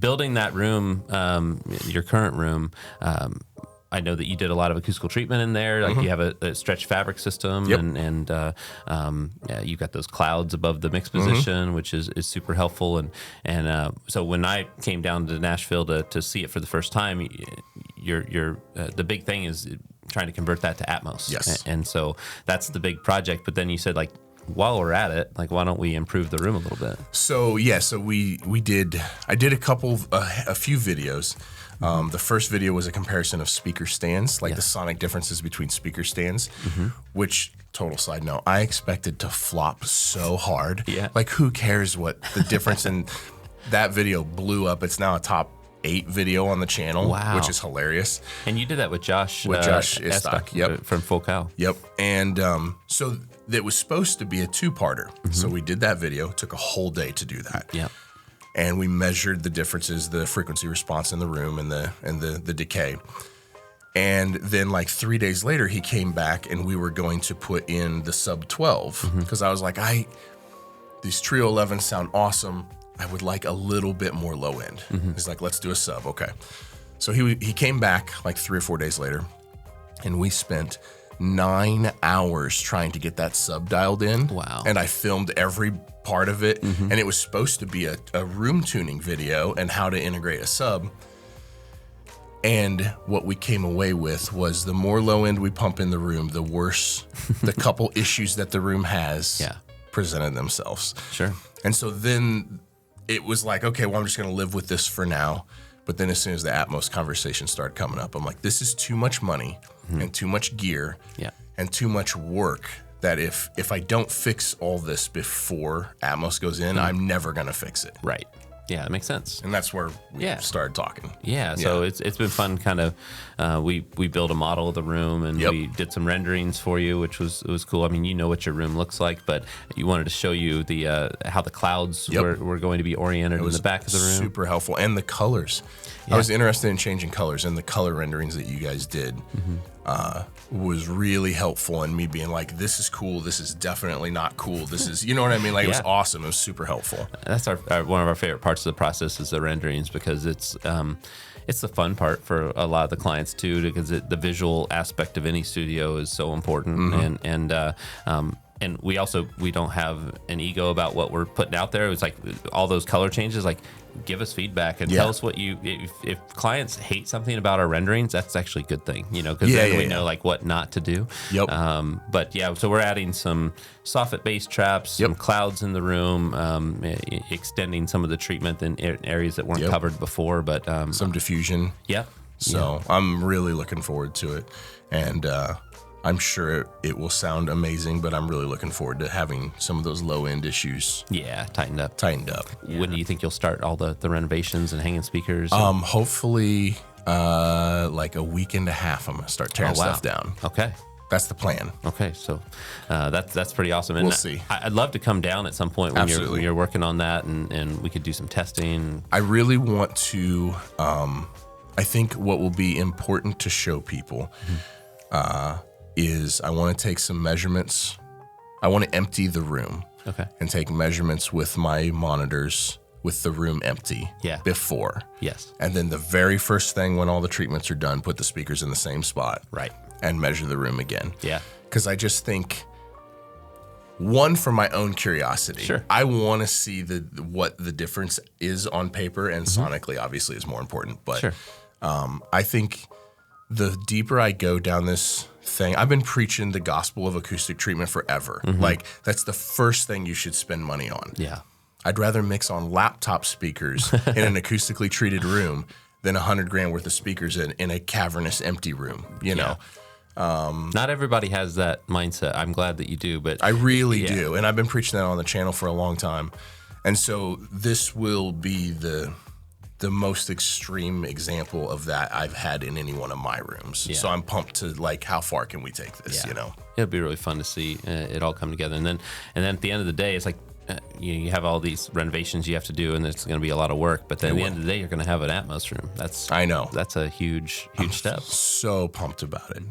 building that room, your current room, I know that you did a lot of acoustical treatment in there. Like you have a stretched fabric system, and you've got those clouds above the mix position, which is super helpful. And so when I came down to Nashville to see it for the first time, the big thing is trying to convert that to Atmos. Yes. And so that's the big project. But then you said, like, while we're at it, like, why don't we improve the room a little bit? So I did a few videos. The first video was a comparison of speaker stands, like the sonic differences between speaker stands, which, total side note, I expected to flop so hard. Yeah. Like, who cares what the difference in that video blew up. It's now a top 8 video on the channel, which is hilarious. And you did that with Josh. With Josh Istock, from Full Cow. Yep. And so it was supposed to be a 2-parter. So we did that video. Took a whole day to do that. Yeah. And we measured the differences, the frequency response in the room and the decay. And then, like, 3 days later, he came back and we were going to put in the sub 12 because I was like, these Trio 11s sound awesome. I would like a little bit more low end. He's like, let's do a sub. Okay. So he came back like 3 or 4 days later, and we spent 9 hours trying to get that sub dialed in. Wow. And I filmed every part of it, and it was supposed to be a room tuning video and how to integrate a sub. And what we came away with was the more low end we pump in the room, the worse the couple issues that the room has presented themselves. Sure. And so then it was like, okay, well, I'm just going to live with this for now. But then as soon as the Atmos conversation started coming up, I'm like, this is too much money and too much gear and too much work that if I don't fix all this before Atmos goes in, I'm never going to fix it. Right. Yeah, that makes sense. And that's where we started talking. Yeah, so it's been fun. Kind of, we built a model of the room, and we did some renderings for you, which was cool. I mean, you know what your room looks like, but you wanted to show you the how the clouds were going to be oriented in the back of the room. Super helpful, and the colors. I was interested in changing colors, and the color renderings that you guys did was really helpful in me being like, this is cool, this is definitely not cool, this is, you know what I mean? Like, it was awesome. It was super helpful. That's one of our favorite parts of the process is the renderings, because it's the fun part for a lot of the clients too, because the visual aspect of any studio is so important. And we don't have an ego about what we're putting out there. It was like all those color changes, like, give us feedback and tell us what if clients hate something about our renderings, that's actually a good thing, because then we know like what not to do. But so we're adding some soffit bass traps, some clouds in the room, extending some of the treatment in areas that weren't covered before, but some diffusion. So I'm really looking forward to it, and I'm sure it will sound amazing, but I'm really looking forward to having some of those low-end issues tightened up. When do you think you'll start all the renovations and hanging speakers? Hopefully like a week and a half, I'm going to start tearing stuff down. Okay. That's the plan. Okay, so that's pretty awesome. And we'll see. I'd love to come down at some point when you're working on that, and we could do some testing. I really want to, I think what will be important to show people is I want to take some measurements. I want to empty the room and take measurements with my monitors with the room empty before. Yes. And then the very first thing when all the treatments are done, put the speakers in the same spot. Right. And measure the room again. Yeah. Because I just think, one, for my own curiosity, I want to see what the difference is on paper, and sonically obviously is more important. But I think the deeper I go down this thing, I've been preaching the gospel of acoustic treatment forever. Like, that's the first thing you should spend money on. Yeah. I'd rather mix on laptop speakers in an acoustically treated room than $100,000 worth of speakers in a cavernous empty room, you know? Not everybody has that mindset. I'm glad that you do, but I really do. And I've been preaching that on the channel for a long time. And so this will be the most extreme example of that I've had in any one of my rooms. So I'm pumped to, like, how far can we take this, you know? It'll be really fun to see it all come together. And then at the end of the day, it's like, you have all these renovations you have to do, and it's going to be a lot of work. But then at the end of the day, you're going to have an Atmos room. That's a huge step. So pumped about it.